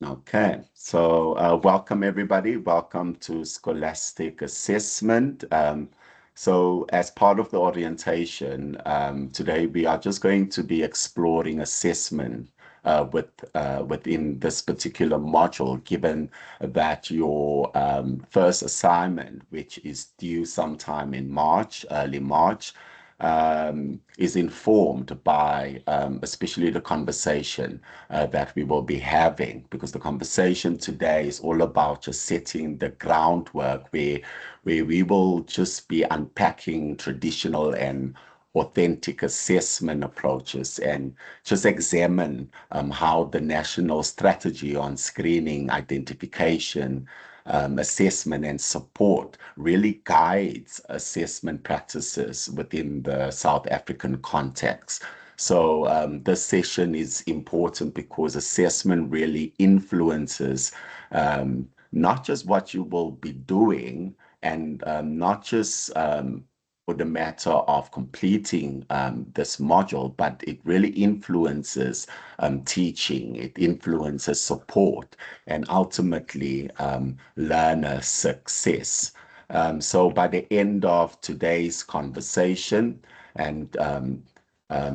Okay, so welcome everybody. Welcome to Scholastic Assessment. So as part of the orientation, today we are just going to be exploring assessment within this particular module, given that your first assignment, which is due sometime in March, early March, is informed by especially the conversation that we will be having, because the conversation today is all about just setting the groundwork where we will just be unpacking traditional and authentic assessment approaches and just examine how the national strategy on screening, identification, assessment and support really guides assessment practices within the South African context. So this session is important because assessment really influences not just what you will be doing and not just for the matter of completing this module, but it really influences teaching, it influences support, and ultimately learner success. So by the end of today's conversation, and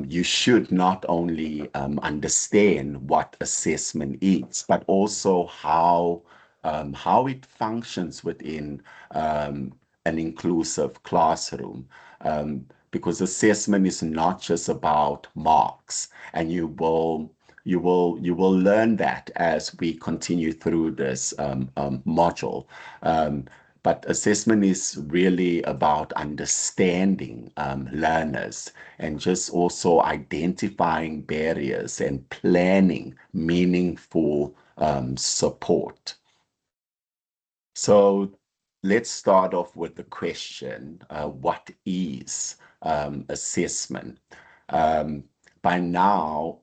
you should not only understand what assessment is, but also how it functions within an inclusive classroom. Because assessment is not just about marks, and you will learn that as we continue through this module. But assessment is really about understanding learners and just also identifying barriers and planning meaningful support. So let's start off with the question, what is assessment? Um, by now,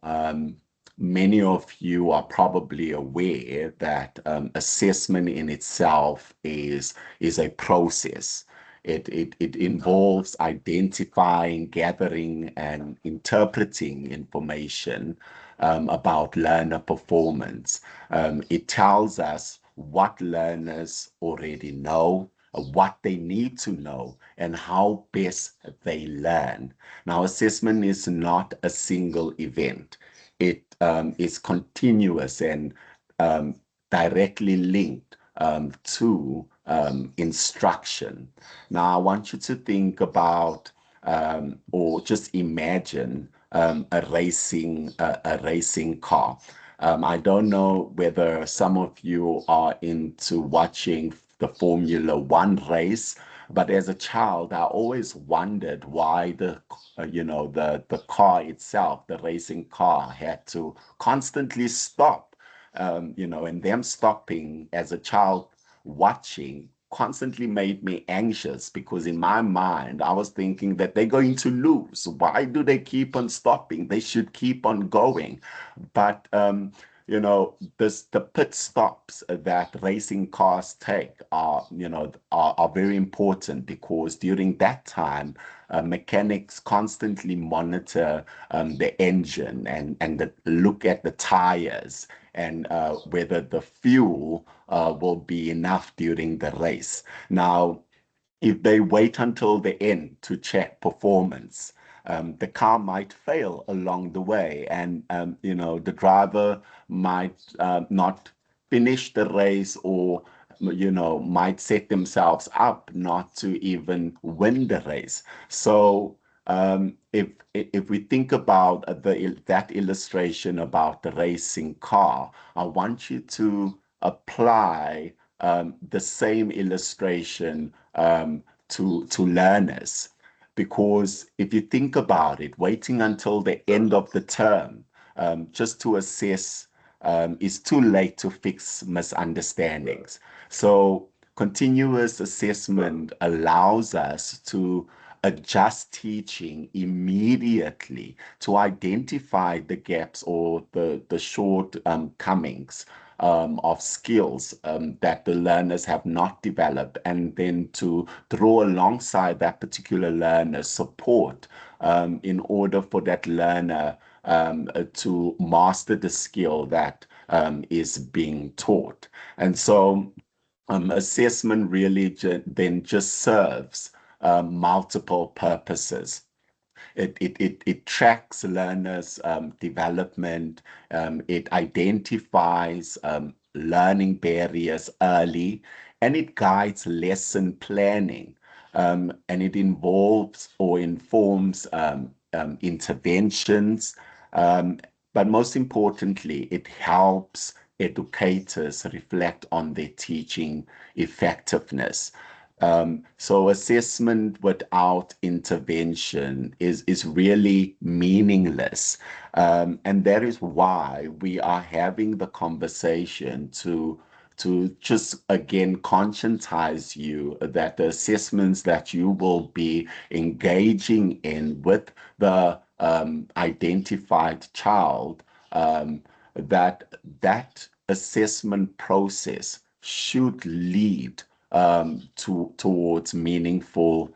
many of you are probably aware that assessment in itself is a process. It involves identifying, gathering, and interpreting information about learner performance. It tells us what learners already know, what they need to know, and how best they learn. Now, assessment is not a single event. It is continuous and um, directly linked to instruction. Now, I want you to think about or just imagine a racing car. I don't know whether some of you are into watching the Formula One race, but as a child, I always wondered why the car itself, the racing car, had to constantly stop. And them stopping as a child watching constantly made me anxious, because in my mind I was thinking that they're going to lose. Why do they keep on stopping? They should keep on going. But the pit stops that racing cars take are very important, because during that time mechanics constantly monitor the engine and look at the tires and whether the fuel will be enough during the race. Now, if they wait until the end to check performance, the car might fail along the way, and the driver might not finish the race, or might set themselves up not to even win the race. So if we think about that illustration about the racing car, I want you to apply the same illustration to learners. Because if you think about it, waiting until the end of the term just to assess is too late to fix misunderstandings. So continuous assessment allows us to adjust teaching immediately to identify the gaps or the shortcomings of skills that the learners have not developed, and then to draw alongside that particular learner support in order for that learner to master the skill that is being taught. And so assessment really then just serves multiple purposes. It tracks learners' development. It identifies learning barriers early, and it guides lesson planning. And it involves or informs interventions. Um, but most importantly, it helps educators reflect on their teaching effectiveness. So assessment without intervention is really meaningless. And that is why we are having the conversation to just again conscientize you that the assessments that you will be engaging in with the identified child, that assessment process should lead towards meaningful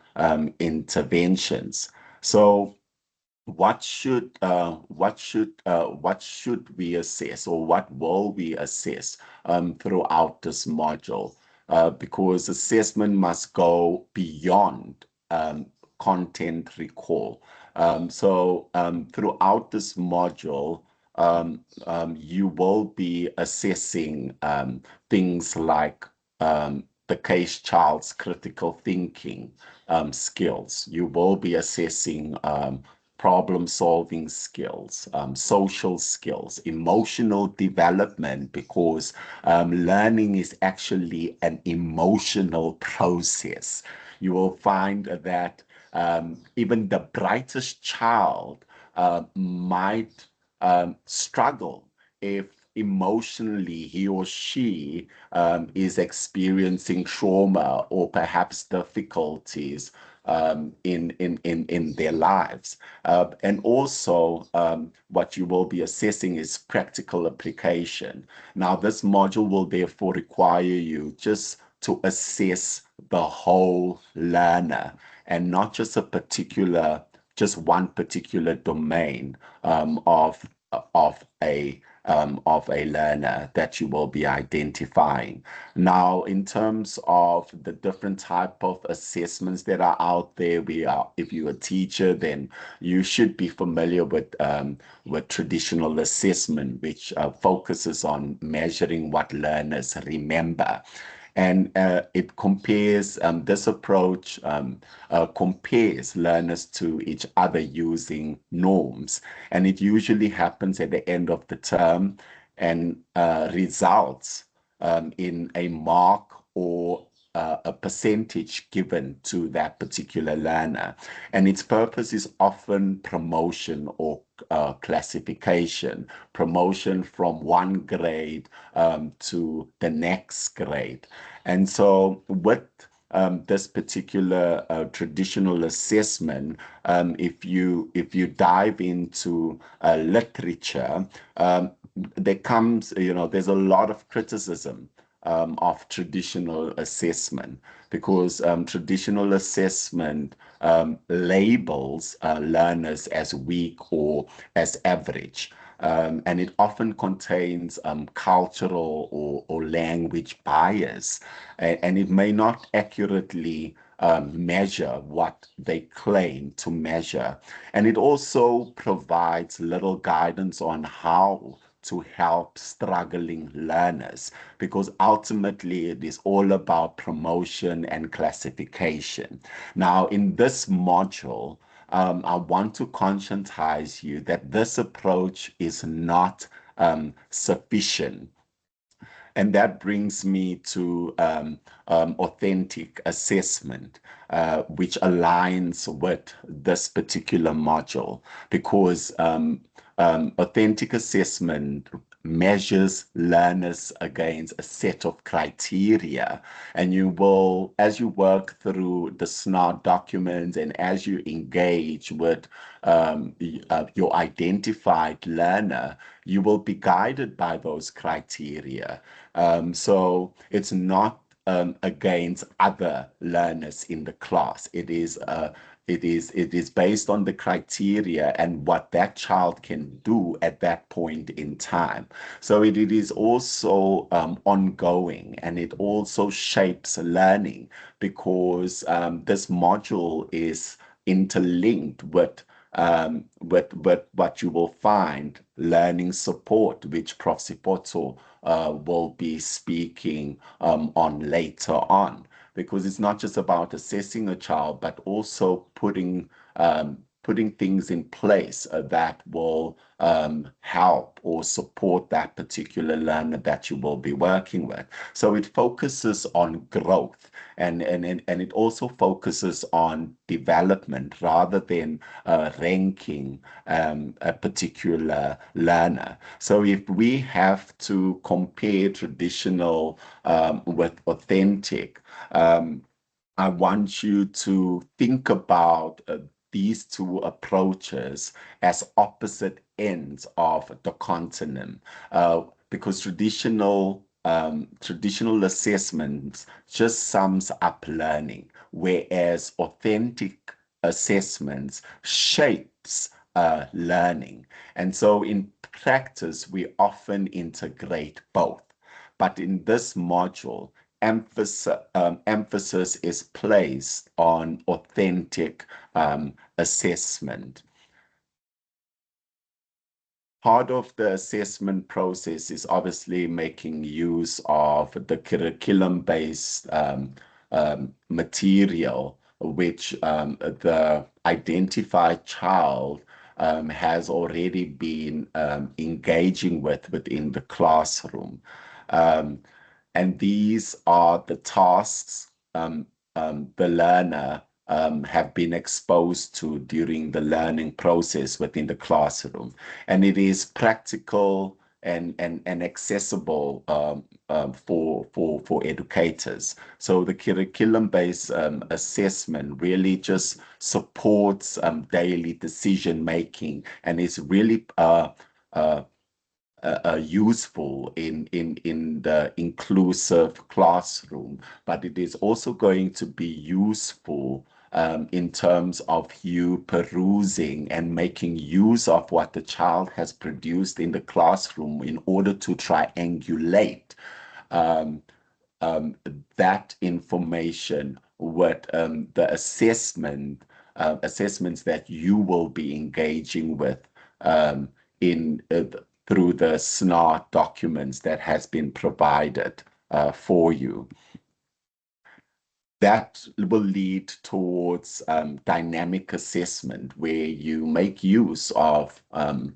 interventions. So what should we assess, or what will we assess throughout this module? Because assessment must go beyond content recall. Throughout this module, you will be assessing things like the case child's critical thinking skills. You will be assessing problem-solving skills, social skills, emotional development, because learning is actually an emotional process. You will find that even the brightest child might struggle if emotionally he or she is experiencing trauma or perhaps difficulties in their lives. And also, what you will be assessing is practical application. Now, this module will therefore require you just to assess the whole learner and not just just one particular domain of a learner that you will be identifying. Now, in terms of the different type of assessments that are out there, if you're a teacher, then you should be familiar with traditional assessment, which focuses on measuring what learners remember. And it compares, this approach compares learners to each other using norms. And it usually happens at the end of the term and results in a mark or a percentage given to that particular learner. And its purpose is often promotion or classification, promotion from one grade to the next grade. And so with this particular traditional assessment, if you dive into literature, there's a lot of criticism of traditional assessment, because traditional assessment labels learners as weak or as average. And it often contains cultural or language bias, and it may not accurately measure what they claim to measure. And it also provides little guidance on how to help struggling learners, because ultimately it is all about promotion and classification. Now, in this module, I want to conscientize you that this approach is not sufficient. And that brings me to authentic assessment, which aligns with this particular module, because authentic assessment measures learners against a set of criteria. And you will, as you work through the SNAR documents and as you engage with your identified learner, you will be guided by those criteria. So it's not against other learners in the class. It is it is based on the criteria and what that child can do at that point in time. So it is also ongoing, and it also shapes learning, because this module is interlinked with what you will find learning support, which Prof. Sipoto will be speaking on later on, because it's not just about assessing a child, but also putting things in place that will help or support that particular learner that you will be working with. So it focuses on growth, and it also focuses on development rather than ranking a particular learner. So if we have to compare traditional with authentic, I want you to think about these two approaches as opposite ends of the continuum, because traditional assessments just sums up learning, whereas authentic assessments shapes learning. And so in practice, we often integrate both. But in this module, emphasis is placed on authentic assessment. Part of the assessment process is obviously making use of the curriculum-based material, which the identified child has already been engaging within the classroom. And these are the tasks the learner have been exposed to during the learning process within the classroom. And it is practical and accessible for educators. So the curriculum-based assessment really just supports daily decision making, and is really useful in the inclusive classroom, but it is also going to be useful in terms of you perusing and making use of what the child has produced in the classroom in order to triangulate um, that information with the assessments that you will be engaging with in through the SNART documents that has been provided for you. That will lead towards dynamic assessment, where you make use of the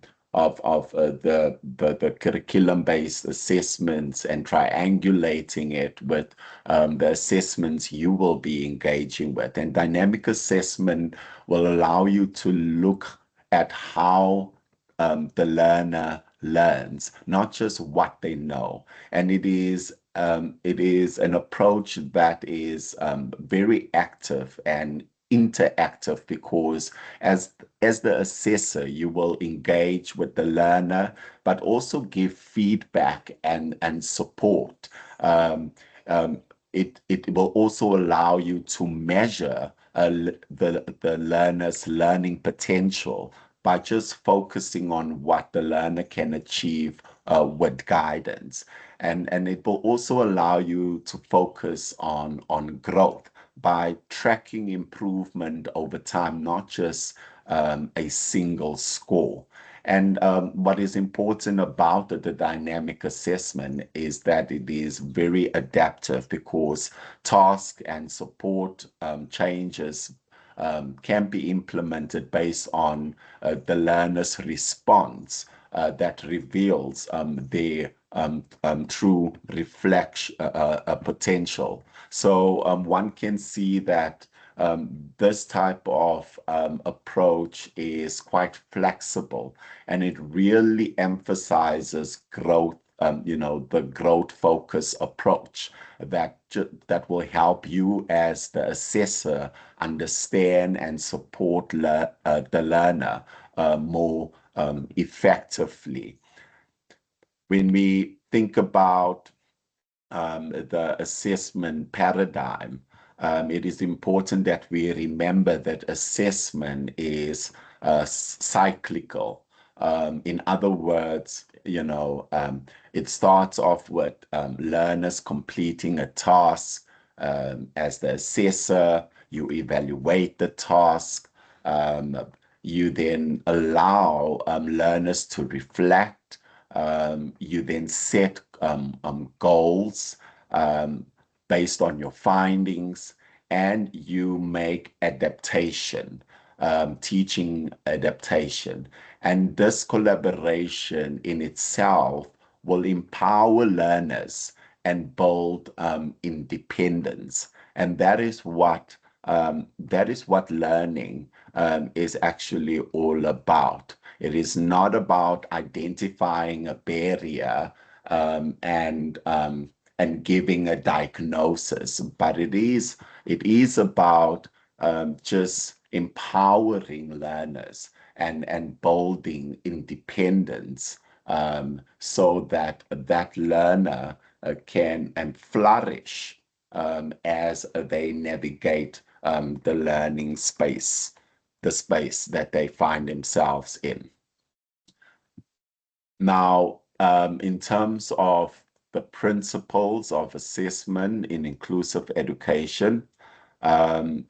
curriculum-based assessments and triangulating it with the assessments you will be engaging with. And dynamic assessment will allow you to look at how the learner learns, not just what they know. And it is an approach that is very active and interactive, because as the assessor, you will engage with the learner, but also give feedback and support. It will also allow you to measure the learner's learning potential by just focusing on what the learner can achieve with guidance. And it will also allow you to focus on growth by tracking improvement over time, not just a single score. And what is important about the dynamic assessment is that it is very adaptive, because task and support changes can be implemented based on the learner's response that reveals their true reflection potential. So one can see that this type of approach is quite flexible, and it really emphasizes growth, the growth focus approach that will help you as the assessor understand and support the learner more effectively. When we think about the assessment paradigm, it is important that we remember that assessment is cyclical. In other words, it starts off with learners completing a task. As the assessor, you evaluate the task. Um, you then allow learners to reflect. You then set goals based on your findings, and you make adaptation, teaching adaptation. And this collaboration in itself will empower learners and build independence. And that is what learning is actually all about. It is not about identifying a barrier um, and um, and giving a diagnosis, but it is about just empowering learners and building independence, so that that learner can and flourish as they navigate the learning space, the space that they find themselves in. Now, in terms of the principles of assessment in inclusive education, um,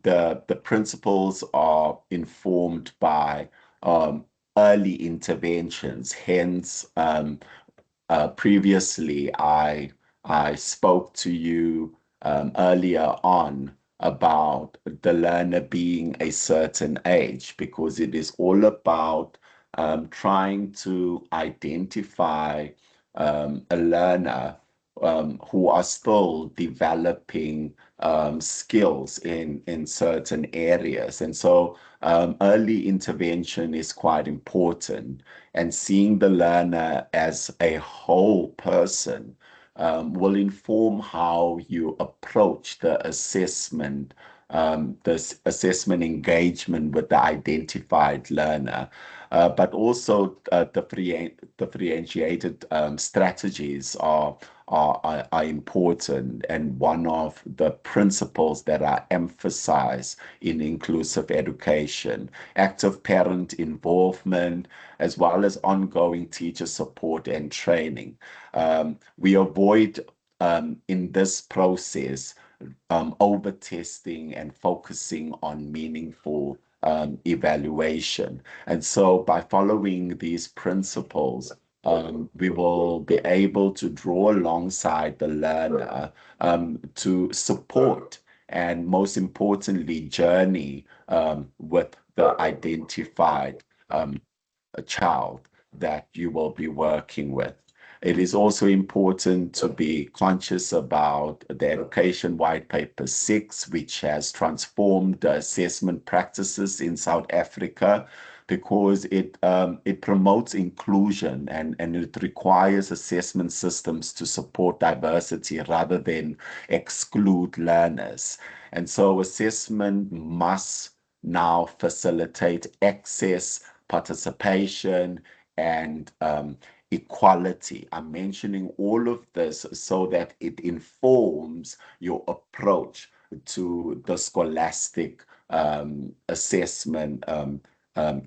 the principles are informed by um, early interventions. Hence, previously, I spoke to you earlier on about the learner being a certain age, because it is all about trying to identify a learner who are still developing skills in certain areas. And so early intervention is quite important, and seeing the learner as a whole person will inform how you approach the assessment, this assessment engagement with the identified learner, but also differentiated strategies are important, and one of the principles that are emphasized in inclusive education: active parent involvement, as well as ongoing teacher support and training. We avoid in this process over testing and focusing on meaningful evaluation. And so by following these principles, we will be able to draw alongside the learner to support and, most importantly, journey with the identified a child that you will be working with. It is also important to be conscious about the Education White Paper 6, which has transformed the assessment practices in South Africa, because it promotes inclusion, and it requires assessment systems to support diversity rather than exclude learners. And so assessment must now facilitate access, participation, and equality. I'm mentioning all of this so that it informs your approach to the scholastic assessment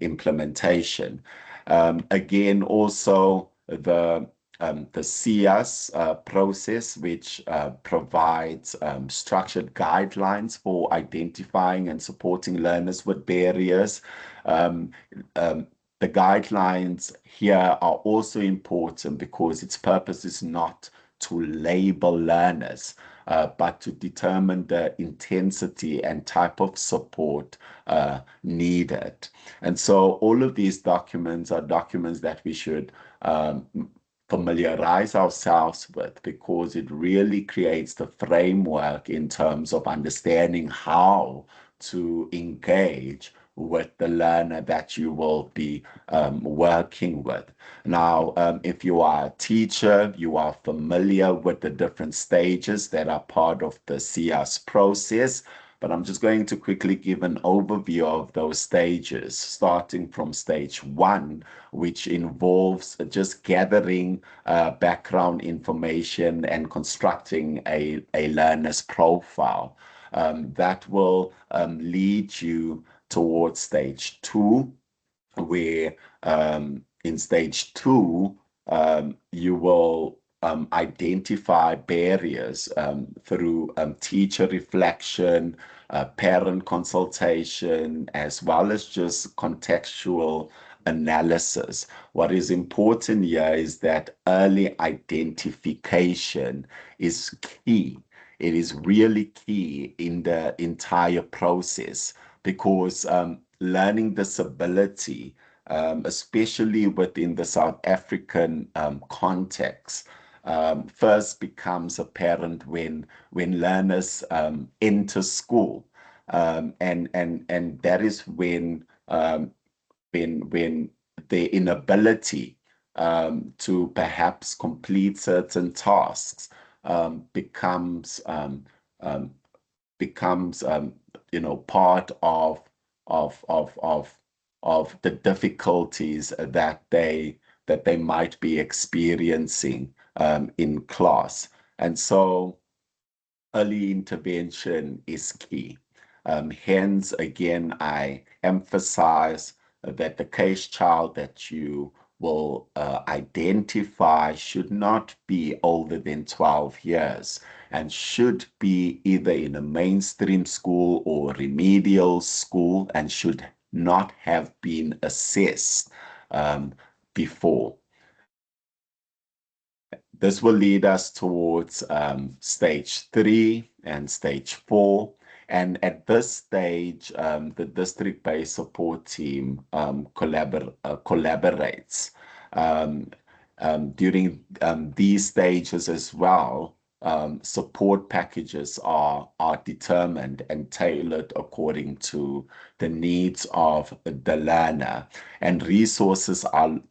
implementation. Again, also the SIAS process, which provides structured guidelines for identifying and supporting learners with barriers. Um, um, the guidelines here are also important because its purpose is not to label learners, but to determine the intensity and type of support needed. And so all of these documents are documents that we should familiarize ourselves with, because it really creates the framework in terms of understanding how to engage with the learner that you will be working with. Now, if you are a teacher, you are familiar with the different stages that are part of the SIAS process, but I'm just going to quickly give an overview of those stages, starting from stage 1, which involves just gathering background information and constructing a learner's profile. that will lead you towards stage 2, where in stage 2, you will identify barriers through teacher reflection, parent consultation, as well as just contextual analysis. What is important here is that early identification is key. It is really key in the entire process, because learning disability, especially within the South African context, first becomes apparent when learners enter school, and that is when the inability to perhaps complete certain tasks becomes um, part of the difficulties that they might be experiencing in class. And so early intervention is key. Hence, again, I emphasize that the case child that you will identify should not be older than 12 years and should be either in a mainstream school or remedial school, and should not have been assessed before. This will lead us towards stage 3 and stage 4. And at this stage, the district-based support team collaborates. During these stages as well, support packages are determined and tailored according to the needs of the learner, and resources are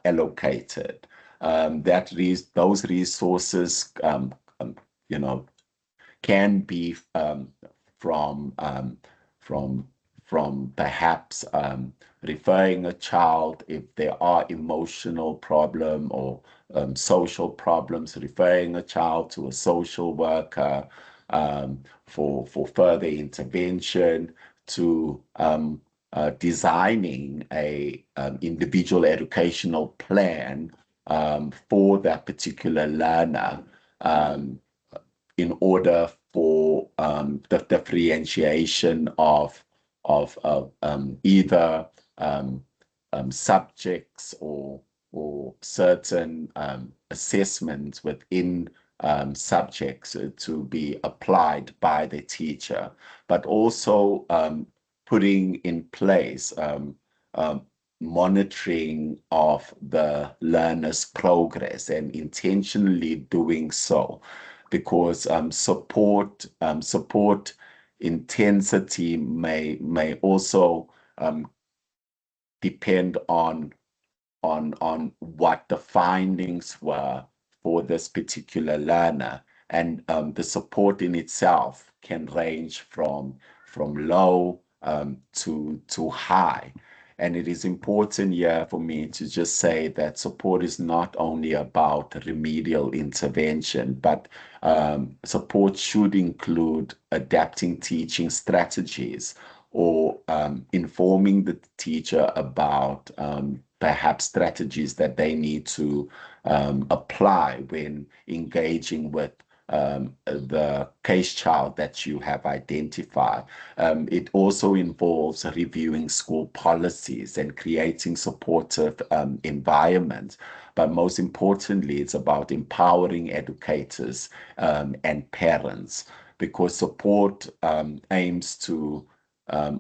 allocated. Those resources, you know, can be from um, from from perhaps referring a child if there are emotional problem or social problems, referring a child to a social worker for further intervention, to designing a individual educational plan for that particular learner, in order for the differentiation of either subjects or certain assessments within subjects to be applied by the teacher, but also putting in place monitoring of the learner's progress, and intentionally doing so, because support intensity may also depend on what the findings were for this particular learner, and the support in itself can range from low to high. And it is important here for me to just say that support is not only about remedial intervention, but support should include adapting teaching strategies, or informing the teacher about perhaps strategies that they need to apply when engaging with the case child that you have identified. It also involves reviewing school policies and creating supportive environments. But most importantly, it's about empowering educators and parents, because support aims to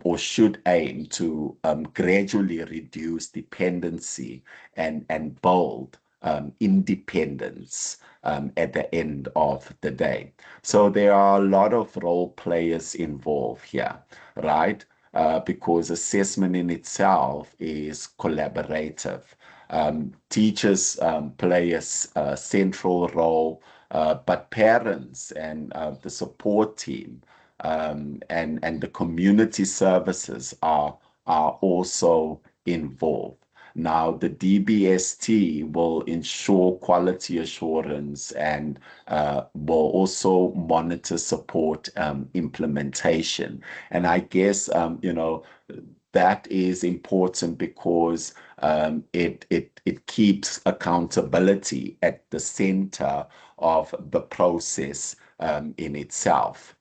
or should aim to gradually reduce dependency and build independence at the end of the day. So there are a lot of role players involved here, right? Because assessment in itself is collaborative. Teachers play a central role, but parents and the support team and the community services are also involved. Now, the DBST will ensure quality assurance and will also monitor support implementation. And I guess, that is important because it keeps accountability at the center of the process in itself.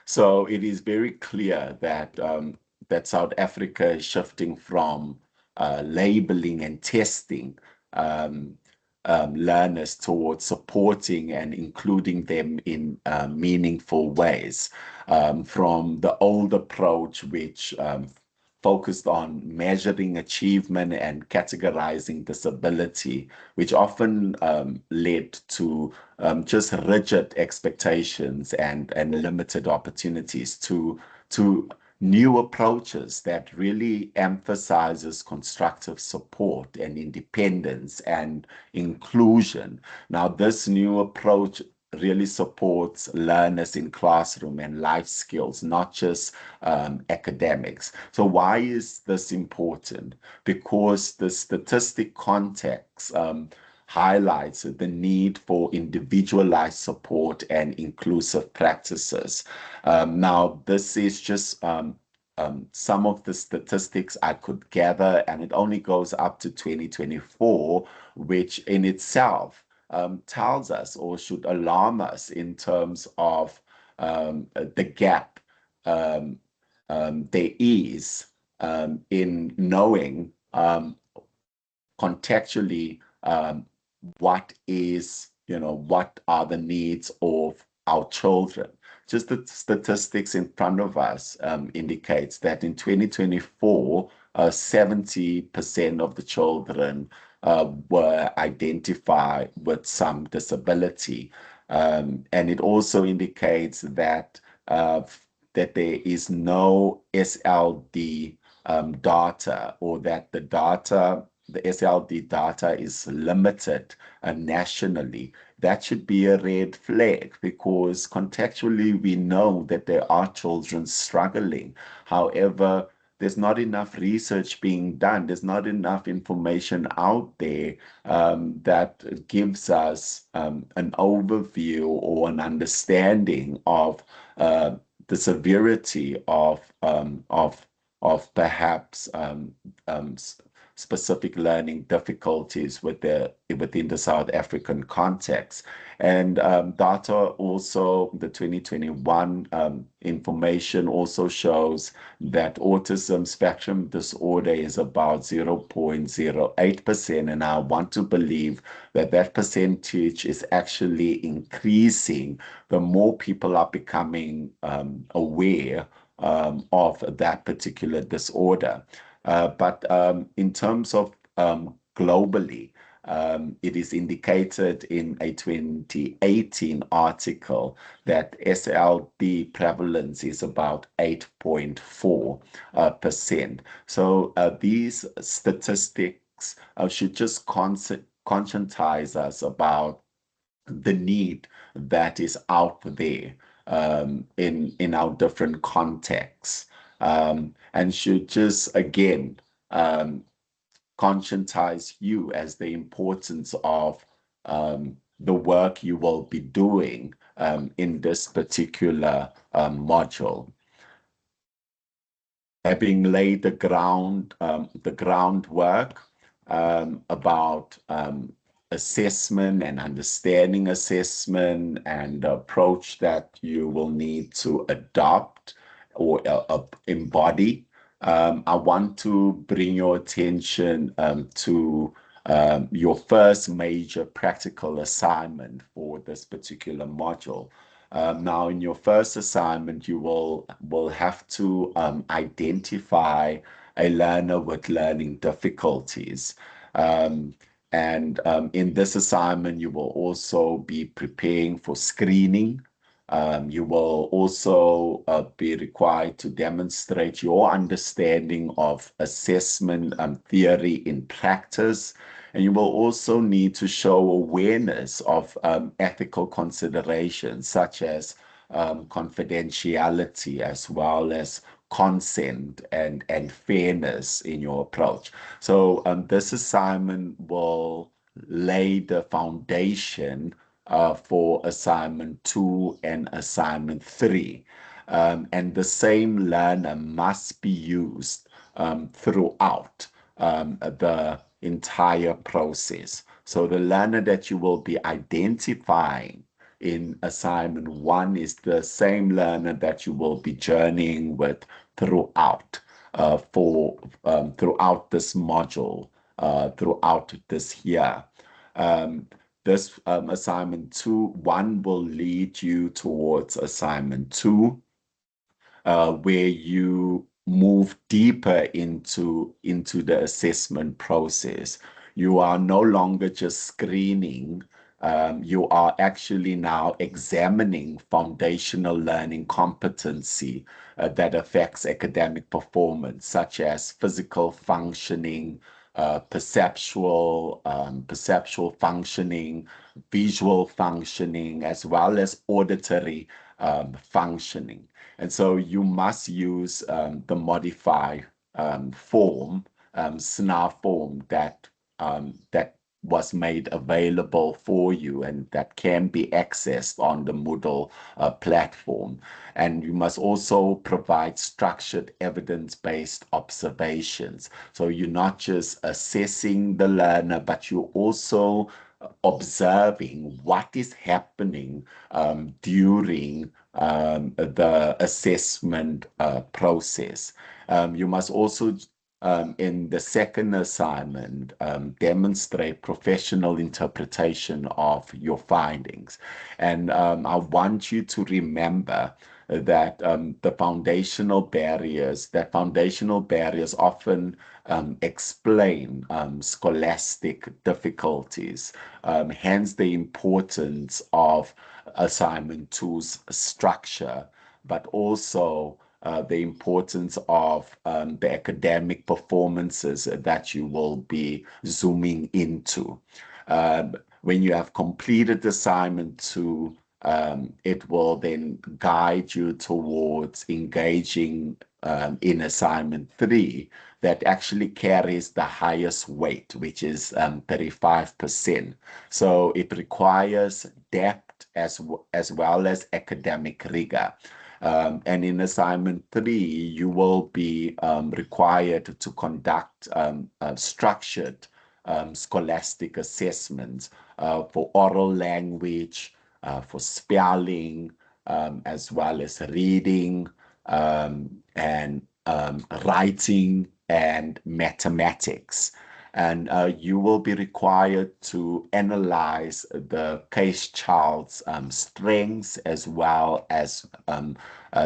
So it is very clear that that South Africa is shifting from labeling and testing um, learners towards supporting and including them in meaningful ways. From the old approach, which focused on measuring achievement and categorizing disability, which often led to just rigid expectations and limited opportunities, to new approaches that really emphasizes constructive support and independence and inclusion. Now, this new approach really supports learners in classroom and life skills, not just academics. So why is this important? Because the statistic context highlights the need for individualized support and inclusive practices. Now, this is just some of the statistics I could gather, and it only goes up to 2024, which in itself tells us or should alarm us in terms of the gap there is in knowing contextually what is, what are the needs of our children. Just the statistics in front of us indicates that in 2024, 70% of the children were identified with some disability. And it also indicates that that there is no SLD data, or that the SLD data is limited nationally. That should be a red flag, because contextually we know that there are children struggling. However, there's not enough research being done. There's not enough information out there that gives us an overview or an understanding of the severity of perhaps specific learning difficulties within the South African context. And data also, the 2021 information also shows that autism spectrum disorder is about 0.08%. And I want to believe that that percentage is actually increasing the more people are becoming aware of that particular disorder. But in terms of globally, it is indicated in a 2018 article that SLD prevalence is about 8.4%. So these statistics should just conscientize us about the need that is out there in our different contexts, and should just again conscientize you as the importance of the work you will be doing in this particular module. Having laid the groundwork about assessment and understanding assessment and the approach that you will need to adopt or embody, I want to bring your attention to your first major practical assignment for this particular module. Now, in your first assignment, you will have to identify a learner with learning difficulties. And in this assignment, you will also be preparing for screening. You will also be required to demonstrate your understanding of assessment theory in practice. And you will also need to show awareness of ethical considerations, such as confidentiality, as well as consent and fairness in your approach. So this assignment will lay the foundation for assignment 2 and assignment 3. And the same learner must be used throughout the entire process. So the learner that you will be identifying in assignment 1 is the same learner that you will be journeying with throughout throughout this module, throughout this year. This assignment 1 will lead you towards assignment 2, where you move deeper into the assessment process. You are no longer just screening. You are actually now examining foundational learning competency that affects academic performance, such as physical functioning, perceptual functioning, visual functioning, as well as auditory functioning. And so you must use the modify form, SNAR form that was made available for you and that can be accessed on the Moodle platform. And you must also provide structured evidence-based observations. So you're not just assessing the learner, but you're also observing what is happening during the assessment process. You must also in the second assignment, demonstrate professional interpretation of your findings. And I want you to remember that the foundational barriers often explain scholastic difficulties, hence the importance of assignment 2's structure, but also the importance of the academic performances that you will be zooming into. When you have completed assignment 2, it will then guide you towards engaging in assignment 3 that actually carries the highest weight, which is 35%. So it requires depth as well as academic rigor. And in assignment 3, you will be required to conduct structured scholastic assessments for oral language, for spelling, as well as reading and writing and mathematics. And you will be required to analyze the case child's strengths as well as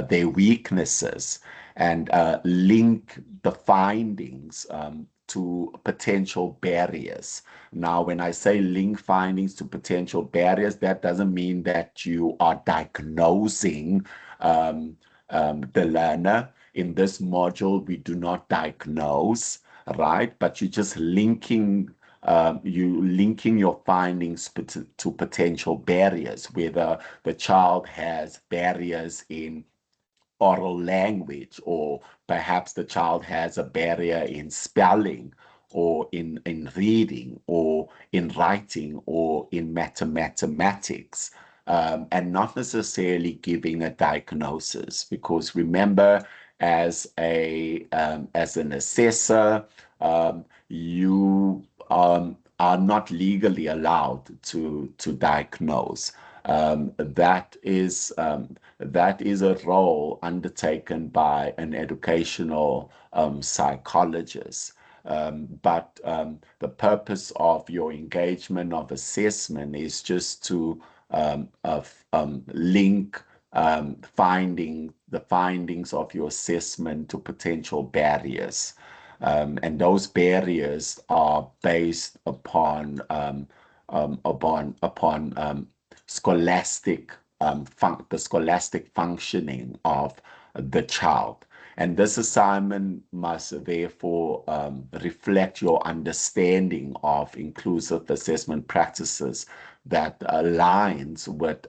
their weaknesses, and link the findings to potential barriers. Now, when I say link findings to potential barriers, that doesn't mean that you are diagnosing the learner. In this module, we do not diagnose, right? But you're just linking your findings to potential barriers, whether the child has barriers in oral language, or perhaps the child has a barrier in spelling, or in reading, or in writing, or in mathematics, and not necessarily giving a diagnosis. Because remember, as an assessor, you are not legally allowed to diagnose. That is a role undertaken by an educational psychologist. But the purpose of your engagement of assessment is just to link the findings of your assessment to potential barriers. And those barriers are based upon scholastic the scholastic functioning of the child. And this assignment must therefore reflect your understanding of inclusive assessment practices that aligns with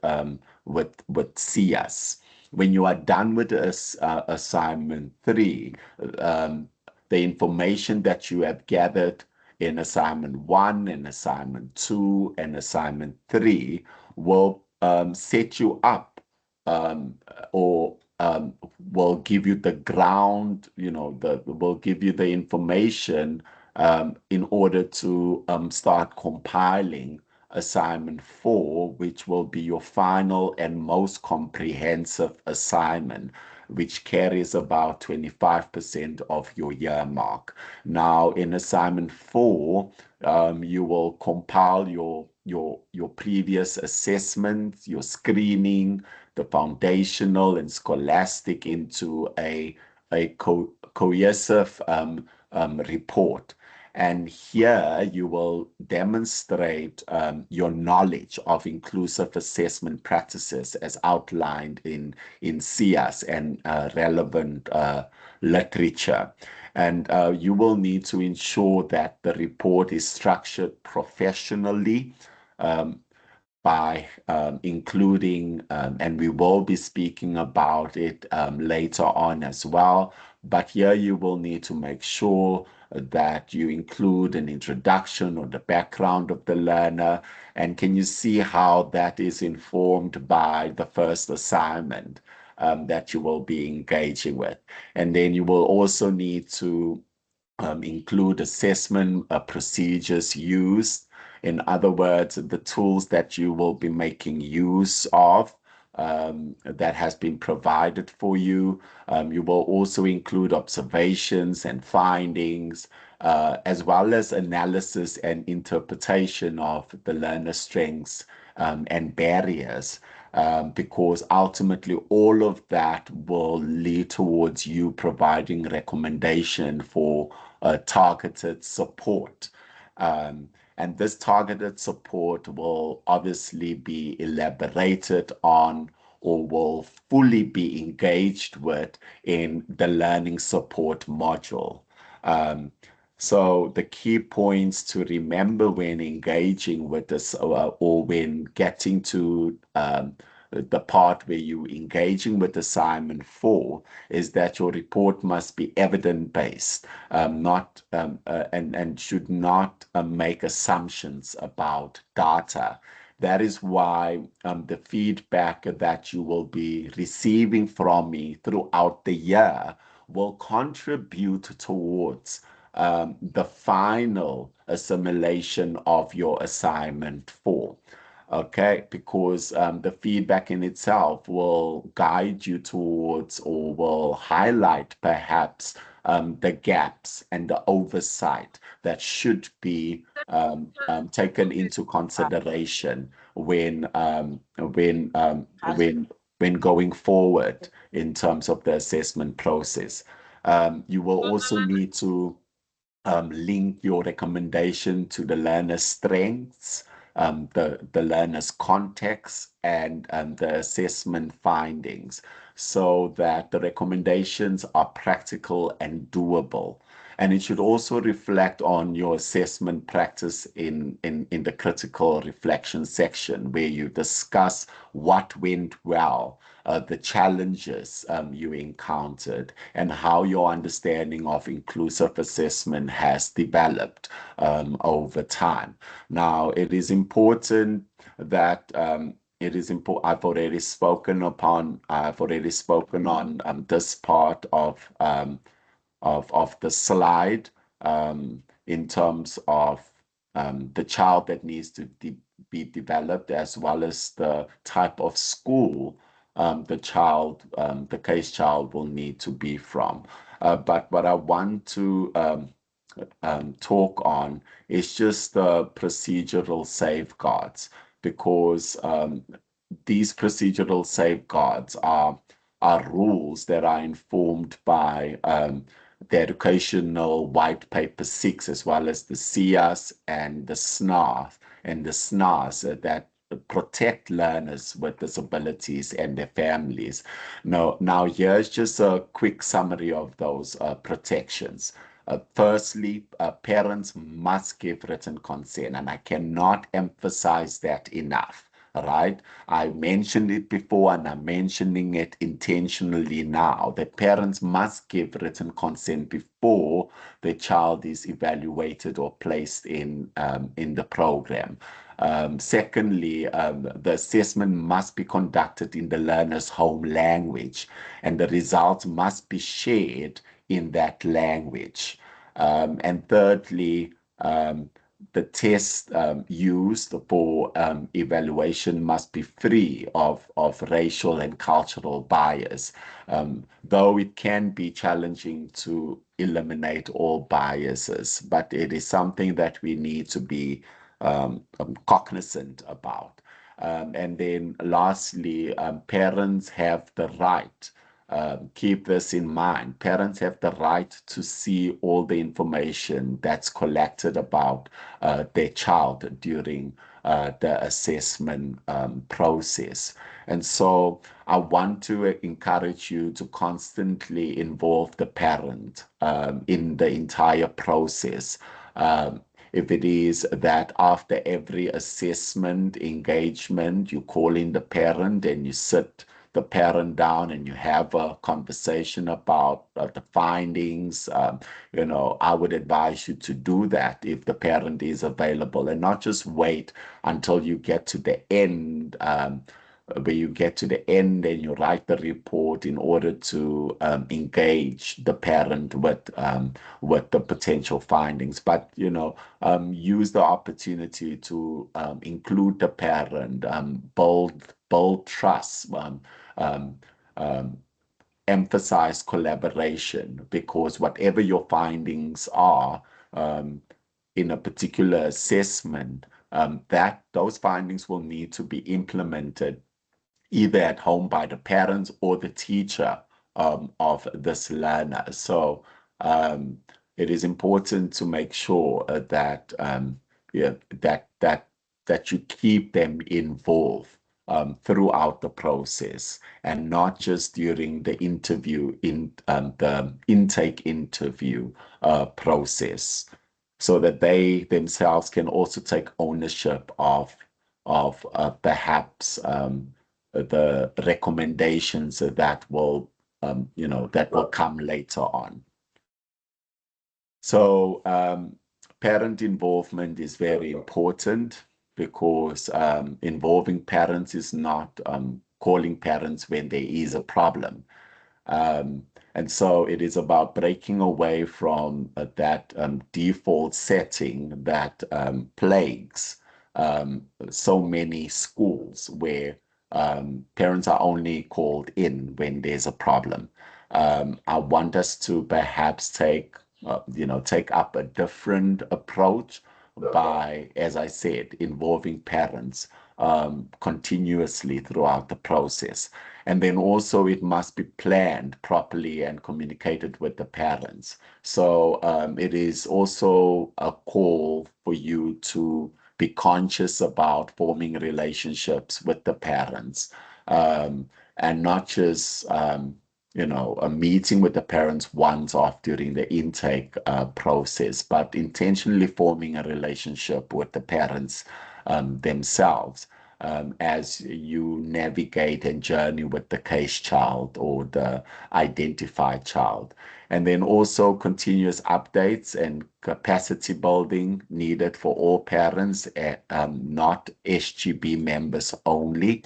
SIAS. when you are done with assignment 3, the information that you have gathered in assignment 1 and assignment 2 and assignment 3 will set you up, or will give you the ground, will give you the information in order to start compiling assignment 4, which will be your final and most comprehensive assignment, which carries about 25% of your year mark. Now, in assignment 4, you will compile your previous assessments, your screening, the foundational and scholastic into a cohesive report. And here you will demonstrate your knowledge of inclusive assessment practices as outlined in SIAS and relevant literature. And you will need to ensure that the report is structured professionally, by including, and we will be speaking about it later on as well, but here you will need to make sure that you include an introduction or the background of the learner. And can you see how that is informed by the first assignment that you will be engaging with? And then you will also need to include assessment procedures used. In other words, the tools that you will be making use of that has been provided for you. You will also include observations and findings, as well as analysis and interpretation of the learner strengths and barriers, because ultimately all of that will lead towards you providing recommendation for targeted support. And this targeted support will obviously be elaborated on, or will fully be engaged with in the learning support module. So the key points to remember when engaging with this, or when getting to the part where you engaging with assignment 4, is that your report must be evidence-based, not and should not make assumptions about data. That is why the feedback that you will be receiving from me throughout the year will contribute towards the final assimilation of your assignment 4. Okay, because the feedback in itself will guide you towards, or will highlight perhaps the gaps and the oversight that should be taken into consideration when going forward in terms of the assessment process. You will also need to link your recommendation to the learner's strengths, the learner's context, and the assessment findings, so that the recommendations are practical and doable. And it should also reflect on your assessment practice in the critical reflection section, where you discuss what went well, the challenges you encountered, and how your understanding of inclusive assessment has developed over time. Now, it is important that I've already spoken on this part of the slide, in terms of the child that needs to be developed, as well as the type of school the case child will need to be from. But what I want to talk on is just the procedural safeguards, because these procedural safeguards are rules that are informed by the Educational White Paper 6, as well as the SIAS and the SNAS that protect learners with disabilities and their families. Now here's just a quick summary of those protections. Firstly, parents must give written consent, and I cannot emphasize that enough. right? I mentioned it before and I'm mentioning it intentionally now that parents must give written consent before the child is evaluated or placed in the program. Secondly, the assessment must be conducted in the learner's home language, and the results must be shared in that language. And thirdly, the test used for evaluation must be free of racial and cultural bias, though it can be challenging to eliminate all biases, but it is something that we need to be cognizant about. And then lastly, parents have the right, keep this in mind, parents have the right to see all the information that's collected about their child during the assessment process. And so I want to encourage you to constantly involve the parent in the entire process. If it is that after every assessment engagement, you call in the parent and you sit the parent down and you have a conversation about the findings, I would advise you to do that if the parent is available and not just wait until you get to the end. Where you get to the end and you write the report in order to engage the parent with the potential findings. But use the opportunity to include the parent, build trust, um, um, emphasize collaboration, because whatever your findings are um, in a particular assessment, that those findings will need to be implemented either at home by the parents or the teacher of this learner. So um, it is important to make sure that yeah, that you keep them involved throughout the process, and not just during the interview in the intake interview process, so that they themselves can also take ownership of perhaps the recommendations that will that will come later on. So parent involvement is very important, because involving parents is not calling parents when there is a problem. Um, and so it is about breaking away from that default setting that plagues so many schools, where parents are only called in when there's a problem. I want us to perhaps take up a different approach by, as I said, involving parents continuously throughout the process. And then also it must be planned properly and communicated with the parents. So it is also a call for you to be conscious about forming relationships with the parents, and not just a meeting with the parents once off during the intake process, but intentionally forming a relationship with the parents themselves as you navigate and journey with the case child or the identified child. And then also continuous updates and capacity building needed for all parents, not SGB members only.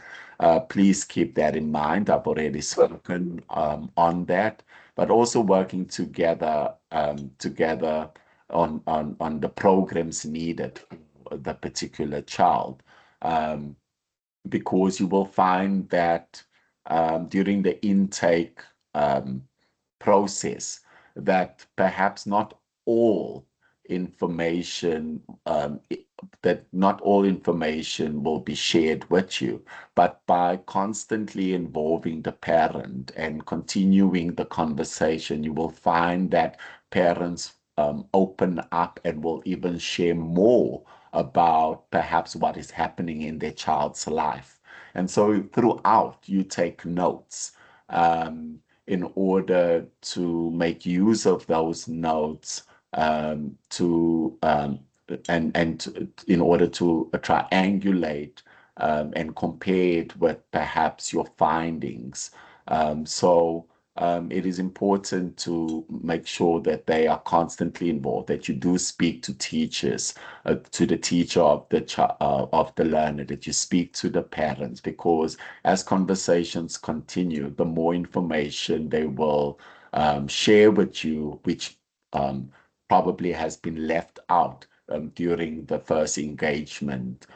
Please keep that in mind. I've already spoken on that, but also working together on the programs needed for the particular child. Because you will find that during the intake process, that perhaps not all information that not all information will be shared with you, but by constantly involving the parent and continuing the conversation, you will find that parents open up and will even share more about perhaps what is happening in their child's life. And so throughout, you take notes in order to make use of those notes in order to triangulate and compare it with perhaps your findings. It is important to make sure that they are constantly involved, that you do speak to teachers, to the teacher of the learner, that you speak to the parents, because as conversations continue, the more information they will share with you, which probably has been left out during the first engagement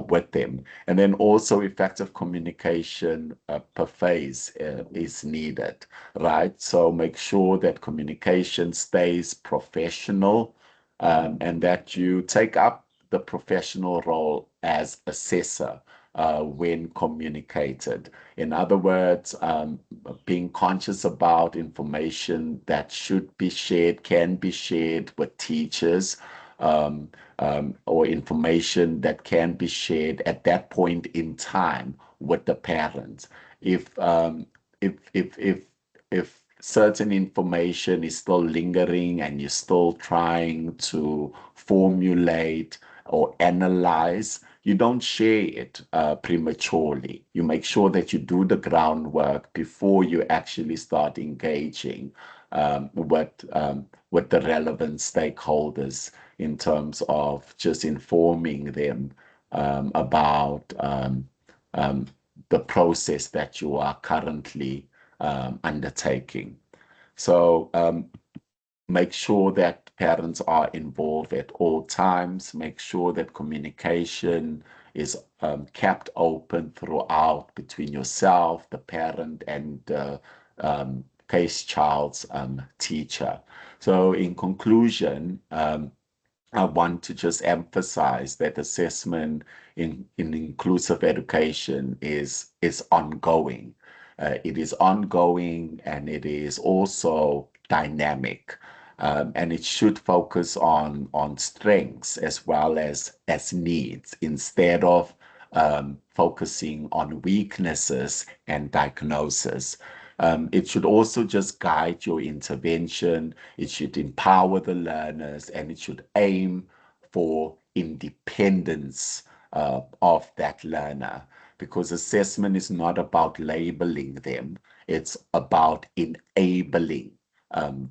with them. And then also effective communication per phase is needed, right? So make sure that communication stays professional, and that you take up the professional role as assessor when communicated. In other words, being conscious about information that should be shared, can be shared with teachers, or information that can be shared at that point in time with the parents. If if if if if certain information is still lingering and you're still trying to formulate or analyze, you don't share it prematurely. You make sure that you do the groundwork before you actually start engaging with the relevant stakeholders in terms of just informing them about the process that you are currently undertaking. So make sure that parents are involved at all times. Make sure that communication is kept open throughout between yourself, the parent, and the case child's teacher. So in conclusion, I want to just emphasize that assessment in inclusive education is ongoing. It is ongoing and it is also dynamic. And it should focus on strengths as well as needs instead of focusing on weaknesses and diagnosis. It should also just guide your intervention. It should empower the learners and it should aim for independence of that learner, because assessment is not about labeling them. It's about enabling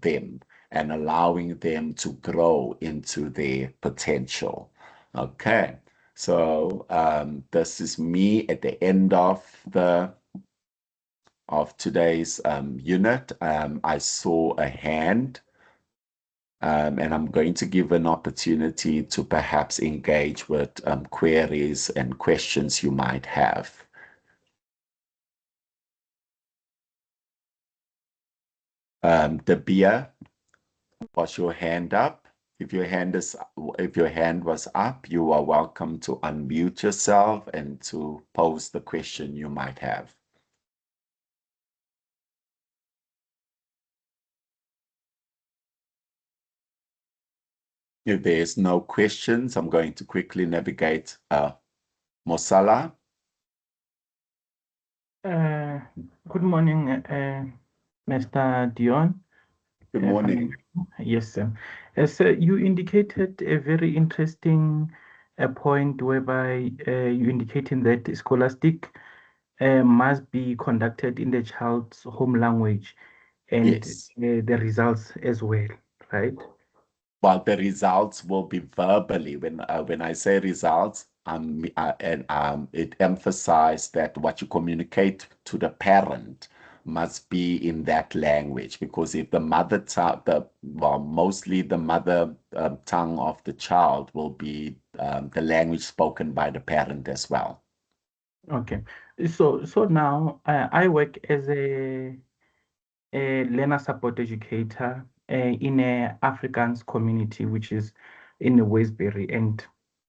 them and allowing them to grow into their potential. Okay, so this is me at the end of today's unit. I saw a hand, and I'm going to give an opportunity to perhaps engage with queries and questions you might have. Debia, was your hand up? If your hand was up, you are welcome to unmute yourself and to pose the question you might have. If there's no questions, I'm going to quickly navigate Mosala. Good morning, Mr. Deon. Good morning. Yes, sir. As you indicated, a very interesting point whereby you indicating that scholastic must be conducted in the child's home language and Yes. the results as well, right? Well, the results will be verbally. When I say results, it emphasizes that what you communicate to the parent must be in that language, because if the mother tongue, mostly the mother tongue of the child will be the language spoken by the parent as well. Okay. So now I work as a learner support educator in a Afrikaans community, which is in Westbury, and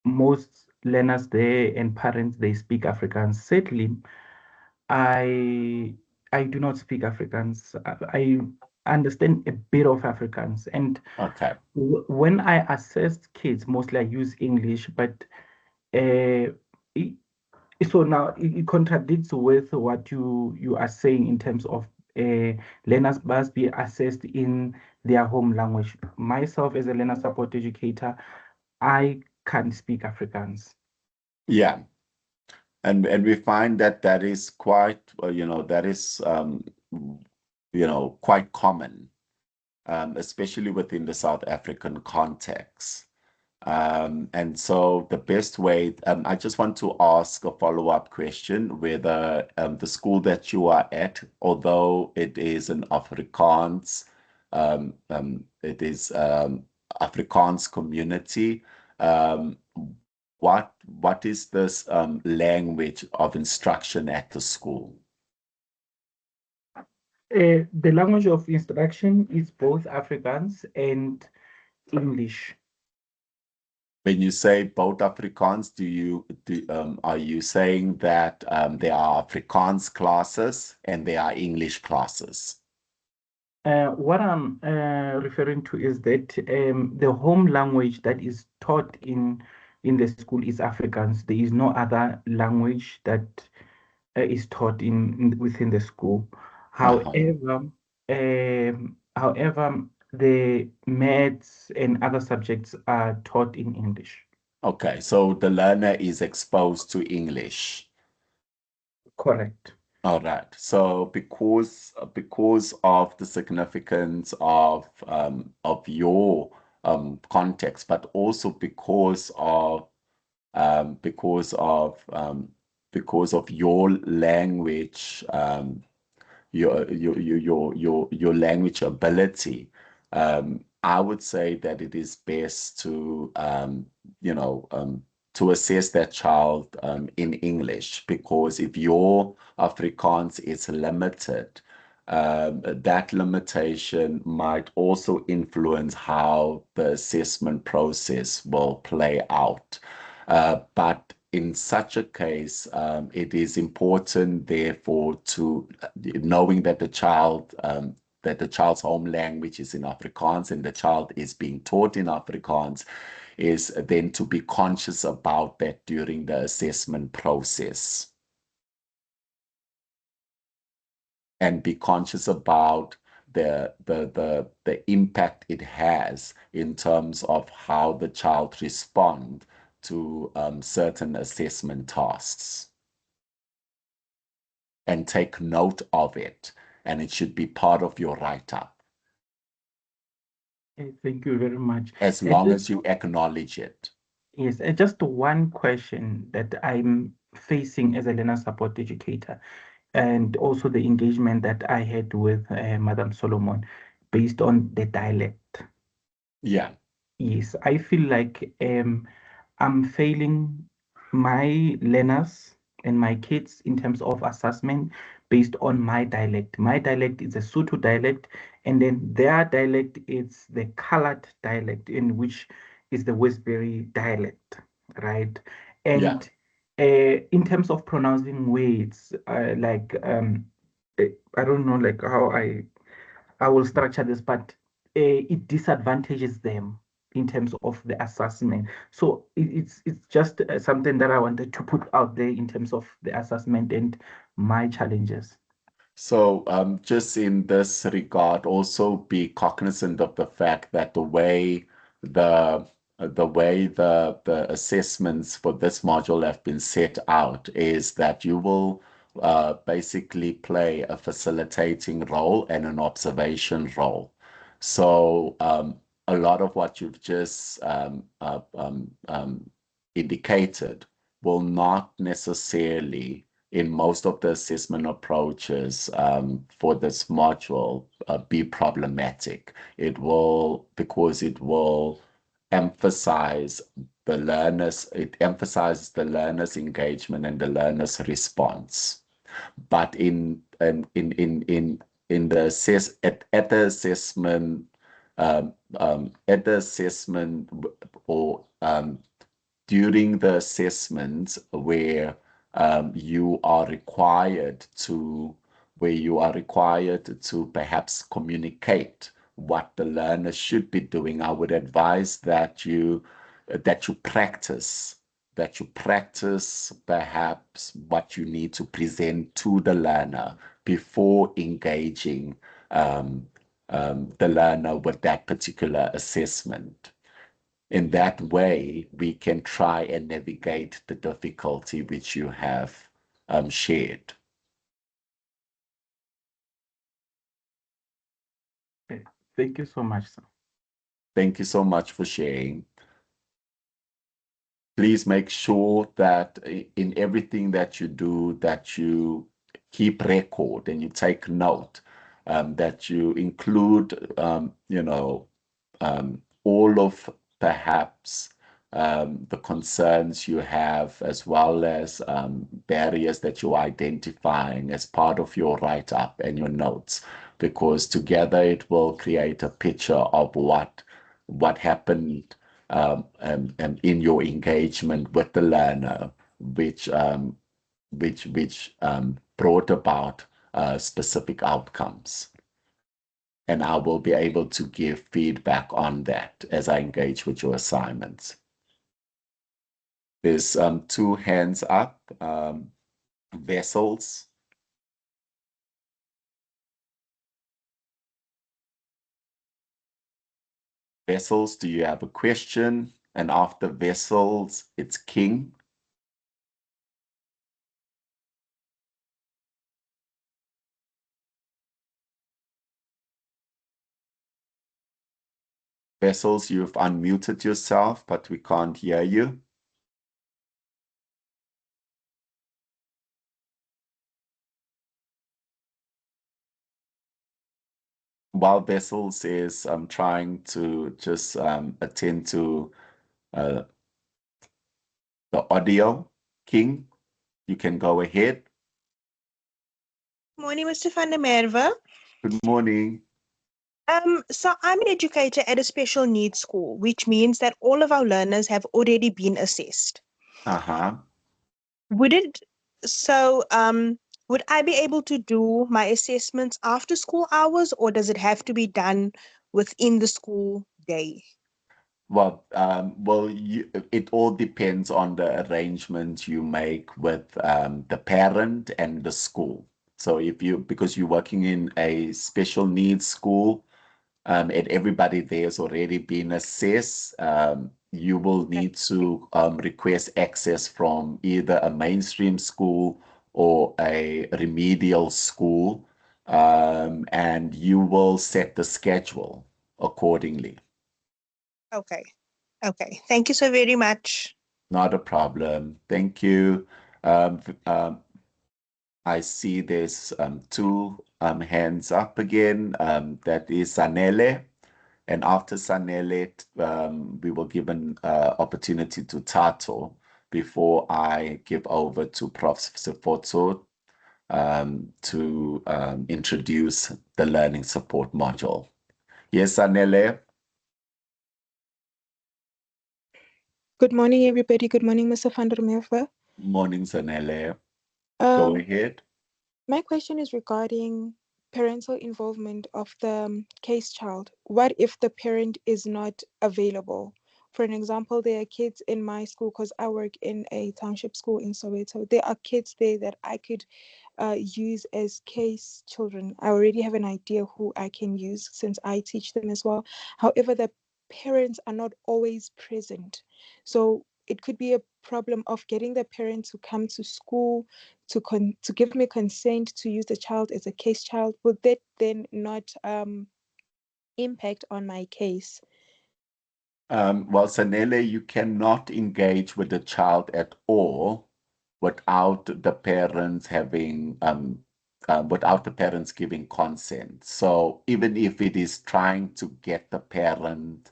most learners there and parents they speak Afrikaans. Sadly, I I do not speak Afrikaans. I understand a bit of Afrikaans, and Okay. when I assess kids, mostly I use English, but uh, it, so now it contradicts with what you are saying in terms of learners must be assessed in their home language. Myself, as a learner support educator, I can't speak Afrikaans. Yeah. And we find that that is quite, that is, quite common, especially within the South African context. And so the best way, I just want to ask a follow-up question whether the school that you are at, although it is an Afrikaans, it is Afrikaans community, um, what is this language of instruction at the school? The language of instruction is both Afrikaans and English. When you say both Afrikaans, are you saying that there are Afrikaans classes and there are English classes? What I'm referring to is that the home language that is taught in the school is Afrikaans. There is no other language that is taught within the school. Uh-huh. However, the maths and other subjects are taught in English. Okay, so the learner is exposed to English. Correct. All right. So because of the significance of your context, but also um, because of um, because of your language, your language ability, I would say that it is best you know, to assess that child in English, because if your Afrikaans is limited, that limitation might also influence how the assessment process will play out. But in such a case, it is important, therefore, to knowing that the child's home language is in Afrikaans and the child is being taught in Afrikaans, is then to be conscious about that during the assessment process and be conscious about the impact it has in terms of how the child respond to certain assessment tasks, and take note of it, and it should be part of your write-up Thank you very much. as Uh, long just, as you acknowledge it. yes, just one question that I'm facing as a learner support educator, and also the engagement that I had with Madam Solomon based on the dialect. Yeah, Yes, I feel like I'm failing my learners and my kids in terms of assessment based on my dialect. My dialect is a Sotho dialect, and then their dialect is the colored dialect, in which is the Westbury dialect, right? yeah. And in terms of pronouncing words, I don't know like how I will structure this, but it disadvantages them in terms of the assessment. So it's just something that I wanted to put out there in terms of the assessment and my challenges. So, just in this regard, also be cognizant of the fact that the the assessments for this module have been set out is that you will basically play a facilitating role and an observation role. So, a lot of what you've just indicated will not necessarily, in most of the assessment approaches for this module, be problematic. Because it will emphasize it emphasizes the learner's engagement and the learner's response. But in the at the assessment, at the assessment or during the assessments you are required to where you are required to perhaps communicate what the learner should be doing, I would advise that you practice perhaps what you need to present to the learner before engaging the learner with that particular assessment. In that way, we can try and navigate the difficulty which you have shared. Okay. Thank you so much, sir. Thank you so much for sharing. Please make sure that in everything that you do, that you keep record and you take note, that you include, all of perhaps the concerns you have, as well as barriers that you're identifying as part of your write-up and your notes, because together it will create a picture of what happened and in your engagement with the learner, which brought about specific outcomes. And I will be able to give feedback on that as I engage with your assignments. There's two hands up. Vessels. Vessels, do you have a question? And after Vessels, it's King. Vessels, you've unmuted yourself, but we can't hear you. While Vessels is trying to just attend to the audio, King, you can go ahead. Morning, Mr. vdMerwe. Good morning. So I'm an educator at a special needs school, which means that all of our learners have already been assessed. Uh-huh. Would it, so would I be able to do my assessments after school hours, or does it have to be done within the school day? Well, it all depends on the arrangement you make with the parent and the school. So because you're working in a special needs school, and everybody there's already been assessed, you will need to request access from either a mainstream school or a remedial school, and you will set the schedule accordingly. Okay. Okay. Thank you so very much. Not a problem. Thank you. Um, I see there's two hands up again. That is Sanele. And after Sanele, we will give an opportunity to Tato before I give over to Prof. Sefotso to introduce the learning support module. Yes, Sanele. Good morning, everybody. Good morning, Mr. vdMerwe. Morning, Sanele. Go ahead. My question is regarding parental involvement of the case child. What if the parent is not available? For an example, there are kids in my school, because I work in a township school in Soweto. There are kids there that I could use as case children. I already have an idea who I can use since I teach them as well. However, the parents are not always present. So it could be a problem of getting the parent to come to school to give me consent to use the child as a case child. Would that then not impact on my case? Well, Sanele, you cannot engage with the child at all without the parents without the parents giving consent. So even if it is trying to get the parent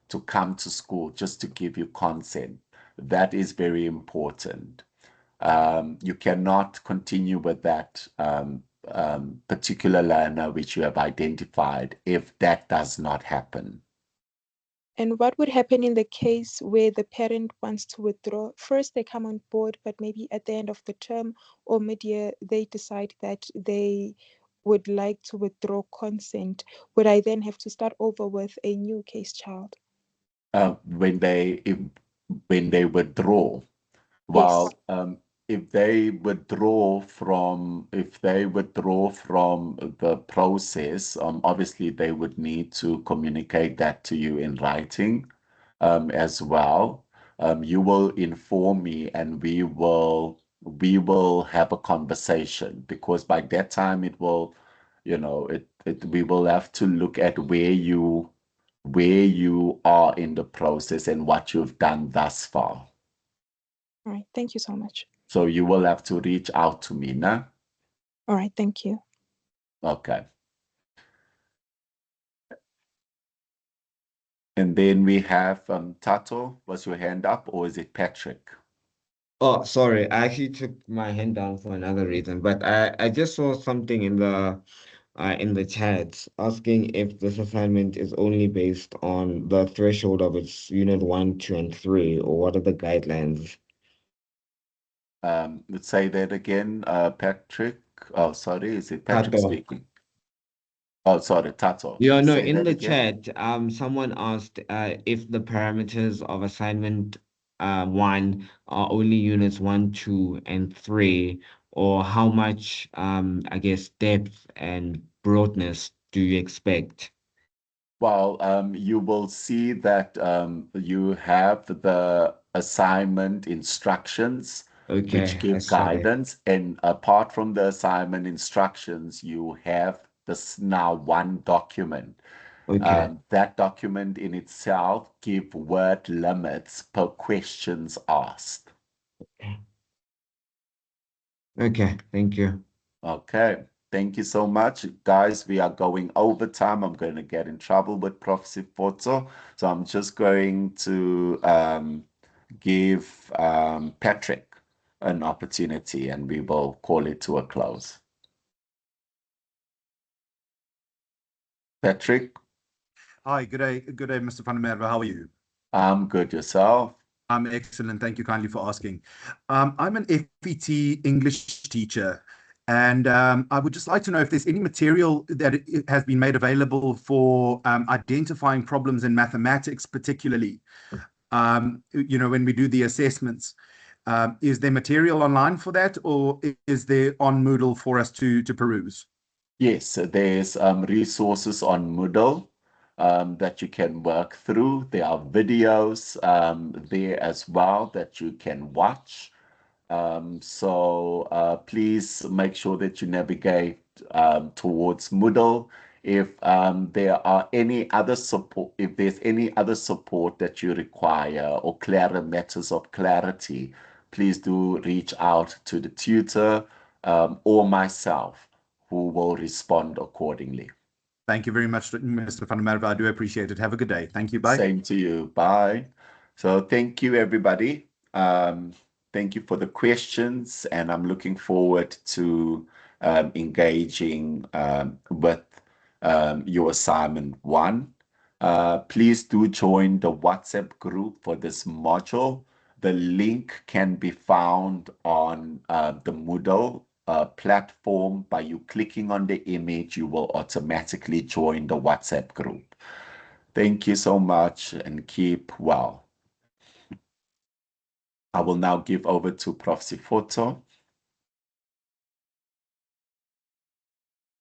to come to school just to give you consent, that is very important. You cannot continue with that particular learner which you have identified if that does not happen. And what would happen in the case where the parent wants to withdraw? First, they come on board, but maybe at the end of the term or mid-year, they decide that they would like to withdraw consent. Would I then have to start over with a new case child? When they withdraw, Yes. well, if they withdraw from the process, obviously they would need to communicate that to you in writing. as well, you will inform me and we will have a conversation, because by that time it will, we will have to look at where you are in the process and what you've done thus far. All right. Thank you so much. So you will have to reach out to me, nah? All right. Thank you. Okay. And then we have Tato. Was your hand up, or is it Patrick? Oh, sorry. I actually took my hand down for another reason, but I just saw something in the chat asking if this assignment is only based on the threshold of its unit 1, 2, and 3, or what are the guidelines? Let's say that again, Patrick. Oh, sorry, is it Patrick Tato. speaking? Oh, sorry, Tato. Yeah, no, Say in that the again. chat, someone asked if the parameters of assignment 1 are only units 1, 2, and 3, or how much I guess depth and broadness do you expect? Well, you will see that you have the assignment instructions, which Okay, I give saw that. guidance. And apart from the assignment instructions, you have this now one document. Okay. That document in itself give word limits per questions asked. Okay, thank you. Okay. Thank you so much. Guys, we are going over time. I'm going to get in trouble with Prophecy Photo. So I'm just going to give Patrick an opportunity and we will call it to a close. Patrick? Hi, good day, Mr. Van der Merwe. How are you? I'm good. Yourself? I'm excellent. Thank you kindly for asking. I'm an FET English teacher, and I would just like to know if there's any material that has been made available for identifying problems in mathematics, particularly, when we do the assessments. Is there material online for that, or is there on Moodle for us to peruse? Yes, so there's resources on Moodle that you can work through. There are videos there as well that you can watch. So please make sure that you navigate towards Moodle. If there are any other support, if there's any other support that you require or clearer matters of clarity, please do reach out to the tutor or myself, who will respond accordingly. Thank you very much, Mr. Van der Merwe. I do appreciate it. Have a good day. Thank you. Bye. Same to you. Bye. So thank you, everybody. Thank you for the questions, and I'm looking forward to engaging with your assignment 1. Please do join the WhatsApp group for this module. The link can be found on the Moodle platform. By you clicking on the image, you will automatically join the WhatsApp group. Thank you so much and keep well. I will now give over to Prof. Sifoto.